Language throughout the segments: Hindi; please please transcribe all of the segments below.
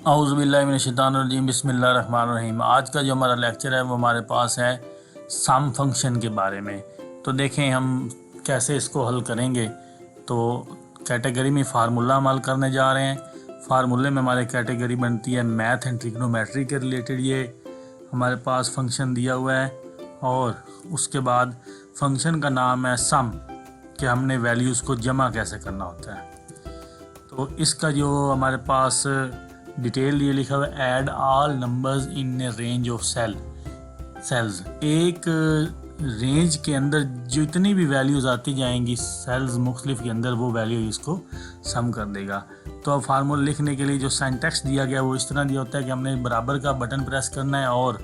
औज़ुबिल्लाहिमिनश्शैतानिर्रजीम बिस्मिल्लाहिर्रहमानिर्रहीम। आज का जो हमारा लेक्चर है वो हमारे पास है सम फंक्शन के बारे में। तो देखें हम कैसे इसको हल करेंगे। तो कैटेगरी में फार्मूला हम हल करने जा रहे हैं। फार्मूले में हमारे कैटेगरी बनती है मैथ एंड ट्रिग्नोमेट्री के रिलेटेड। ये हमारे पास फंक्शन दिया हुआ है और उसके बाद फंक्शन का नाम है सम, कि हमने वैल्यूज़ को जमा कैसे करना होता है। तो इसका जो हमारे पास डिटेल ये लिखा हुआ है, add all numbers in a range of cells. एक रेंज के अंदर जितनी भी वैल्यूज़ आती जाएंगी सेल्स मुख्तलिफ के अंदर, वो वैल्यू इसको सम कर देगा। तो अब फार्मूला लिखने के लिए जो सिंटैक्स दिया गया वो इस तरह दिया होता है कि हमने बराबर का बटन प्रेस करना है और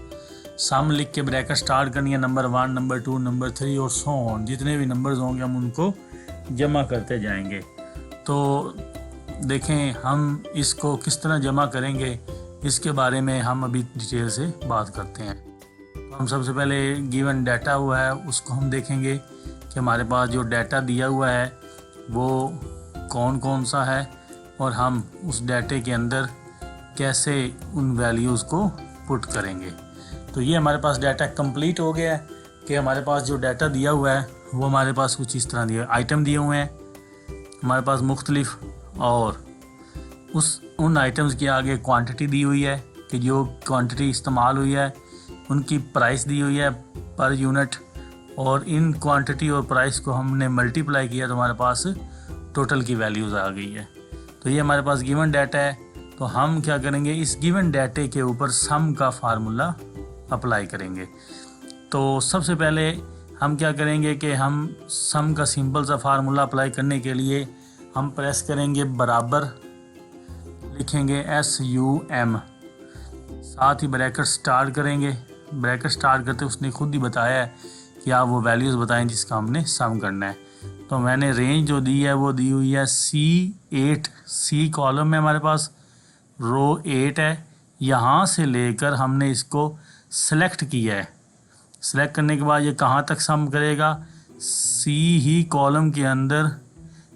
सम लिख के ब्रैकेट स्टार्ट करनी है, नंबर 1, नंबर 2, नंबर 3 और सो ऑन। जितने भी नंबर्स होंगे हम उनको जमा करते जाएंगे। तो देखें हम इसको किस तरह जमा करेंगे, इसके बारे में हम अभी डिटेल से बात करते हैं। तो हम सबसे पहले गिवन डाटा हुआ है उसको हम देखेंगे कि हमारे पास जो डाटा दिया हुआ है वो कौन कौन सा है और हम उस डाटे के अंदर कैसे उन वैल्यूज़ को पुट करेंगे। तो ये हमारे पास डाटा कंप्लीट हो गया है कि हमारे पास जो डाटा दिया हुआ है वो हमारे पास कुछ इस तरह दिया, आइटम दिए हुए हैं हमारे पास मुख्तलिफ, और उन आइटम्स के आगे क्वांटिटी दी हुई है कि जो क्वांटिटी इस्तेमाल हुई है उनकी प्राइस दी हुई है पर यूनिट, और इन क्वांटिटी और प्राइस को हमने मल्टीप्लाई किया तो हमारे पास टोटल की वैल्यूज़ आ गई है। तो ये हमारे पास गिवन डाटा है। तो हम क्या करेंगे, इस गिवन डाटे के ऊपर सम का फार्मूला अप्लाई करेंगे। तो सबसे पहले हम क्या करेंगे कि हम सम का सिंपल सा फार्मूला अप्लाई करने के लिए हम प्रेस करेंगे बराबर, लिखेंगे SUM, साथ ही ब्रैकेट स्टार्ट करेंगे। ब्रैकेट स्टार्ट करते उसने खुद ही बताया है कि आप वो वैल्यूज़ बताएं जिसका हमने सम करना है। तो मैंने रेंज जो दी है वो दी हुई है C8, C कॉलम में हमारे पास रो 8 है। यहाँ से लेकर हमने इसको सेलेक्ट किया है। सेलेक्ट करने के बाद ये कहाँ तक सम करेगा, C ही कॉलम के अंदर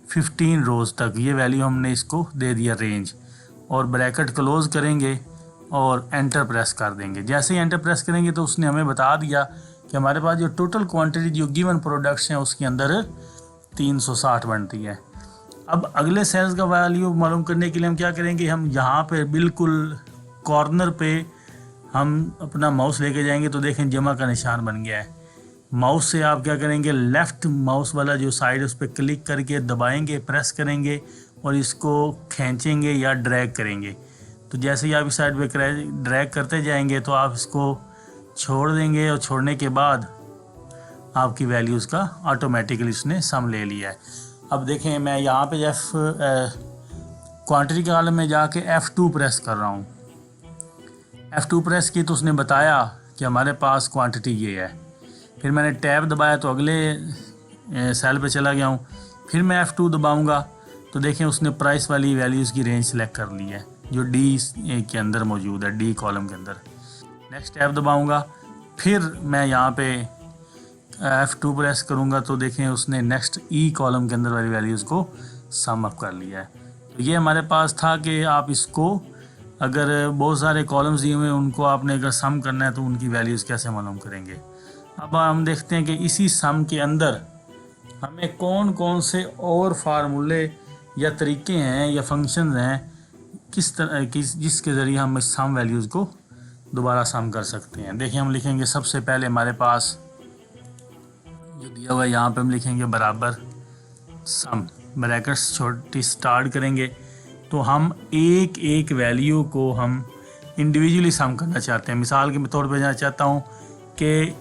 15 रोज़ तक, ये वैल्यू हमने इसको दे दिया रेंज, और ब्रैकेट क्लोज़ करेंगे और एंटर प्रेस कर देंगे। जैसे ही एंटर प्रेस करेंगे तो उसने हमें बता दिया कि हमारे पास जो टोटल क्वांटिटी जो गिवन प्रोडक्ट्स हैं उसके अंदर 360 बनती है। अब अगले सेल्स का वैल्यू मालूम करने के लिए हम क्या करेंगे, हम यहाँ पे बिल्कुल कॉर्नर पे हम अपना माउस लेके जाएंगे तो देखें जमा का निशान बन गया है। माउस से आप क्या करेंगे, लेफ़्ट माउस वाला जो साइड उस पर क्लिक करके दबाएंगे, प्रेस करेंगे और इसको खींचेंगे या ड्रैग करेंगे। तो जैसे ही आप इस साइड पे ड्रैग करते जाएंगे तो आप इसको छोड़ देंगे और छोड़ने के बाद आपकी वैल्यूज़ का ऑटोमेटिकली इसने सम ले लिया है। अब देखें मैं यहाँ पे क्वांटिटी के कॉलम में जाके F2 प्रेस कर रहा हूँ। F2 प्रेस की तो उसने बताया कि हमारे पास क्वांटिटी ये है। फिर मैंने टैब दबाया तो अगले सेल पे चला गया हूँ। फिर मैं F2 दबाऊँगा तो देखें उसने प्राइस वाली वैल्यूज़ की रेंज सेलेक्ट कर ली है जो D के अंदर मौजूद है, D कॉलम के अंदर। नेक्स्ट टैब दबाऊँगा, फिर मैं यहाँ पे F2 प्रेस करूँगा तो देखें उसने नेक्स्ट E कॉलम के अंदर वाली वैल्यूज़ को सम अप कर लिया है। तो ये हमारे पास था कि आप इसको अगर बहुत सारे कॉलम्स दिए हुए उनको आपने अगर सम करना है तो उनकी वैल्यूज़ कैसे मालूम करेंगे। अब हम देखते हैं कि इसी सम के अंदर हमें कौन कौन से और फार्मूले या तरीके हैं या फंक्शंस हैं किस तरह जिसके ज़रिए हम इस सम वैल्यूज़ को दोबारा सम कर सकते हैं। देखिए हम लिखेंगे सबसे पहले हमारे पास जो दिया हुआ है यहाँ पे हम लिखेंगे बराबर सम, ब्रैकेट्स छोटी स्टार्ट करेंगे। तो हम एक एक वैल्यू को हम इंडिविजुअली सम करना चाहते हैं। मिसाल के तौर पे जाना चाहता हूँ कि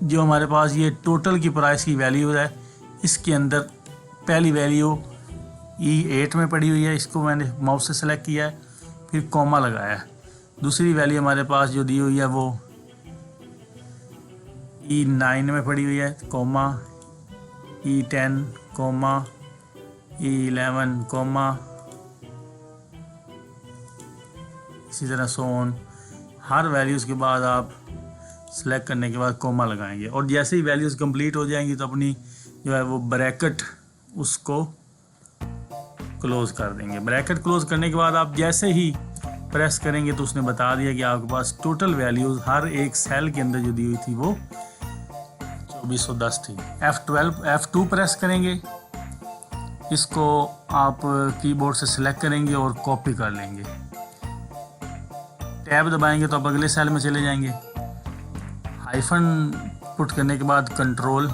जो हमारे पास ये टोटल की प्राइस की वैल्यू है इसके अंदर पहली वैल्यू E8 में पड़ी हुई है, इसको मैंने माउस से सेलेक्ट किया है, फिर कॉमा लगाया है। दूसरी वैल्यू हमारे पास जो दी हुई है वो E9 में पड़ी हुई है, comma, E10 comma, E11 comma, इसी तरह सो ऑन। हर वैल्यूज़ के बाद आप सेलेक्ट करने के बाद कॉमा लगाएंगे और जैसे ही वैल्यूज़ कंप्लीट हो जाएंगी तो अपनी जो है वो ब्रैकेट उसको क्लोज़ कर देंगे। ब्रैकेट क्लोज़ करने के बाद आप जैसे ही प्रेस करेंगे तो उसने बता दिया कि आपके पास टोटल वैल्यूज़ हर एक सेल के अंदर जो दी हुई थी वो 2410 थी। F2 प्रेस करेंगे, इसको आप कीबोर्ड से सिलेक्ट करेंगे और कॉपी कर लेंगे। टैब दबाएंगे तो आप अगले सेल में चले जाएंगे। हाइफन पुट करने के बाद कंट्रोल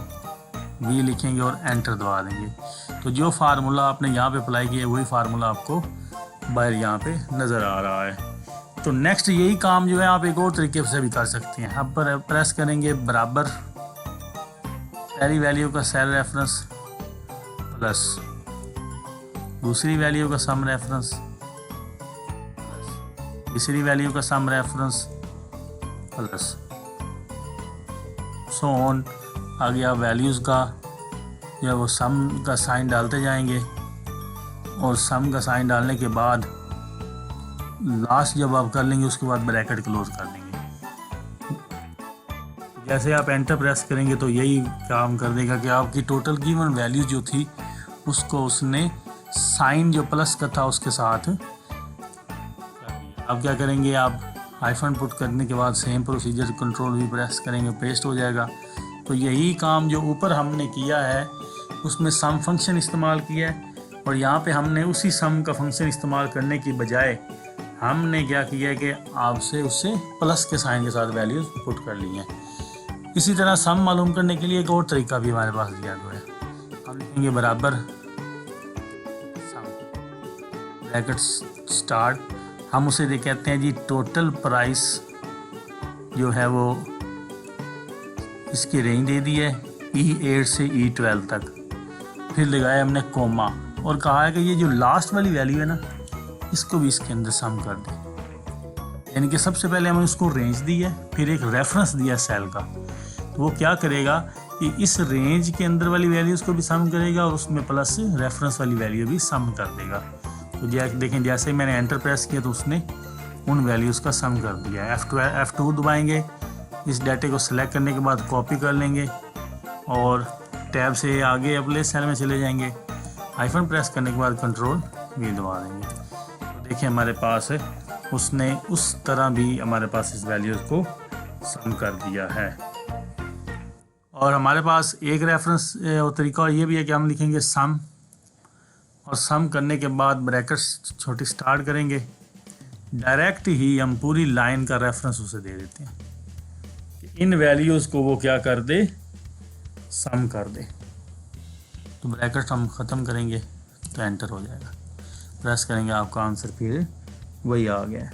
V लिखेंगे और एंटर दबा देंगे। तो जो फार्मूला आपने यहाँ पे अप्लाई किया वही फार्मूला आपको बाहर यहाँ पे नज़र आ रहा है। तो नेक्स्ट यही काम जो है आप एक और तरीके से भी कर सकते हैं। अब प्रेस करेंगे बराबर, पहली वैल्यू का सेल रेफरेंस प्लस दूसरी वैल्यू का सम रेफरेंस, तीसरी वैल्यू का sum reference plus so on. आगे आप वैल्यूज़ का जो है वो सम का साइन डालते जाएंगे और सम का साइन डालने के बाद लास्ट जब आप कर लेंगे उसके बाद ब्रैकेट क्लोज कर देंगे। जैसे आप एंटर प्रेस करेंगे तो यही काम कर देगा कि आपकी टोटल गिवन वैल्यू जो थी उसको उसने साइन जो प्लस का था उसके साथ। अब क्या करेंगे, आप हाइफन पुट करने के बाद सेम प्रोसीजर कंट्रोल भी प्रेस करेंगे, पेस्ट हो जाएगा। तो यही काम जो ऊपर हमने किया है उसमें सम फंक्शन इस्तेमाल किया है और यहाँ पे हमने उसी सम का फंक्शन इस्तेमाल करने की बजाय हमने क्या किया है कि आपसे उससे प्लस के साइन के साथ वैल्यूज पुट कर ली हैं। इसी तरह सम मालूम करने के लिए एक और तरीका भी हमारे पास दिया गया है। हम लिखेंगे बराबर सम ब्रैकेट स्टार्ट, हम उसे कहते हैं जी टोटल प्राइस जो है वो इसकी रेंज दे दी है E8 से E12 तक। फिर लगाया हमने कोमा और कहा है कि ये जो लास्ट वाली वैल्यू है ना इसको भी इसके अंदर सम कर दें। यानी कि सबसे पहले हमने उसको रेंज दी है, फिर एक रेफरेंस दिया सेल का। तो वो क्या करेगा कि इस रेंज के अंदर वाली वैल्यूज़ को भी सम करेगा और उसमें प्लस रेफरेंस वाली वैल्यू भी सम कर देगा। तो देखें जैसे ही मैंने एंटर प्रेस किया तो उसने उन वैल्यूज़ का सम कर दिया। F2 दबाएंगे, इस डाटे को सिलेक्ट करने के बाद कॉपी कर लेंगे और टैब से आगे अगले सेल में चले जाएंगे। हाइफन प्रेस करने के बाद कंट्रोल V दबा देंगे। तो देखिए हमारे पास है उसने उस तरह भी हमारे पास इस वैल्यूज़ को सम कर दिया है। और हमारे पास एक रेफरेंस और तरीका और ये भी है कि हम लिखेंगे सम और सम करने के बाद ब्रैकेट्स छोटी स्टार्ट करेंगे। डायरेक्ट ही हम पूरी लाइन का रेफरेंस उसे दे देते हैं कि इन वैल्यूज़ को वो क्या कर दे, सम कर दे। तो ब्रैकेट हम ख़त्म करेंगे तो एंटर हो जाएगा, प्रेस करेंगे आपका आंसर फिर वही आ गया है।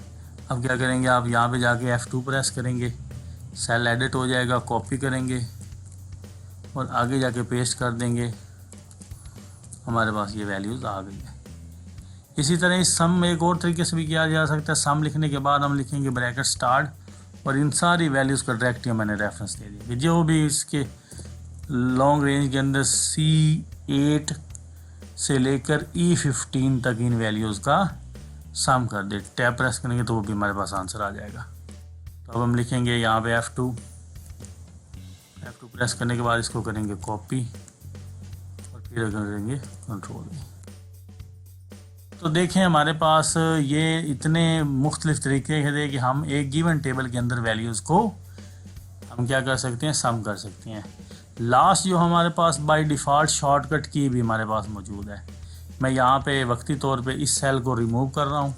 अब क्या करेंगे, आप यहाँ पे जाके F2 प्रेस करेंगे, सेल एडिट हो जाएगा, कॉपी करेंगे और आगे जाके पेस्ट कर देंगे। हमारे पास ये वैल्यूज़ आ गई है। इसी तरह इस सम में एक और तरीके से भी किया जा सकता है। सम लिखने के बाद हम लिखेंगे ब्रैकेट स्टार्ट और इन सारी वैल्यूज़ का डायरेक्ट मैंने रेफरेंस दे दिया। जो भी इसके लॉन्ग रेंज के अंदर C8 से लेकर E15 तक इन वैल्यूज़ का सम कर दे। टैब प्रेस करेंगे तो वो भी हमारे पास आंसर आ जाएगा। तो अब हम लिखेंगे यहाँ पे F2 प्रेस करने के बाद इसको करेंगे कॉपी और फिर करेंगे कंट्रोल। तो देखें हमारे पास ये इतने मुख्तलिफ तरीके हैं कि हम एक गिवन टेबल के अंदर वैल्यूज़ को हम क्या कर सकते हैं, सम कर सकते हैं। लास्ट जो हमारे पास बाय डिफ़ॉल्ट शॉर्टकट की भी हमारे पास मौजूद है। मैं यहाँ पे वक्ती तौर पे इस सेल को रिमूव कर रहा हूँ।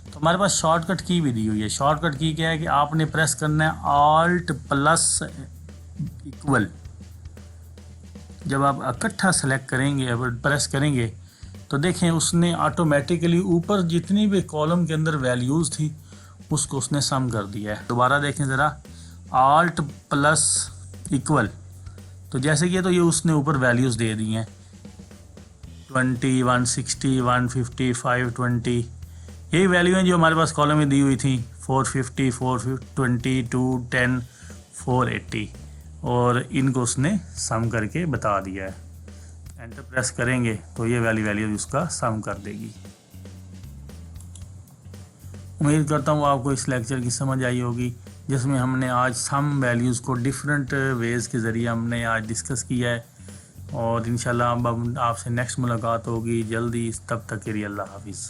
तो हमारे पास शॉर्टकट की भी दी हुई है। शॉर्टकट की क्या है कि आपने प्रेस करना है Alt प्लस इक्वल। जब आप इकट्ठा सेलेक्ट करेंगे प्रेस करेंगे तो देखें उसने ऑटोमेटिकली ऊपर जितनी भी कॉलम के अंदर वैल्यूज़ थी उसको उसने सम कर दिया है। दोबारा देखें ज़रा, Alt प्लस इक्वल, तो जैसे कि तो ये उसने ऊपर वैल्यूज़ दे दी हैं 20, 160, 150, 520। यही वैल्यू हैं जो हमारे पास कॉलम में दी हुई थी 450, 420, 210, 480 और इनको उसने सम करके बता दिया है। एंटर प्रेस करेंगे तो ये वैल्यू उसका सम कर देगी। उम्मीद करता हूँ आपको इस लेक्चर की समझ आई होगी जिसमें हमने आज सम वैल्यूज़ को डिफरेंट वेज़ के ज़रिए हमने आज डिस्कस किया है। और इंशाल्लाह अब आपसे नेक्स्ट मुलाकात होगी जल्दी। तब तक के लिए अल्लाह हाफिज़।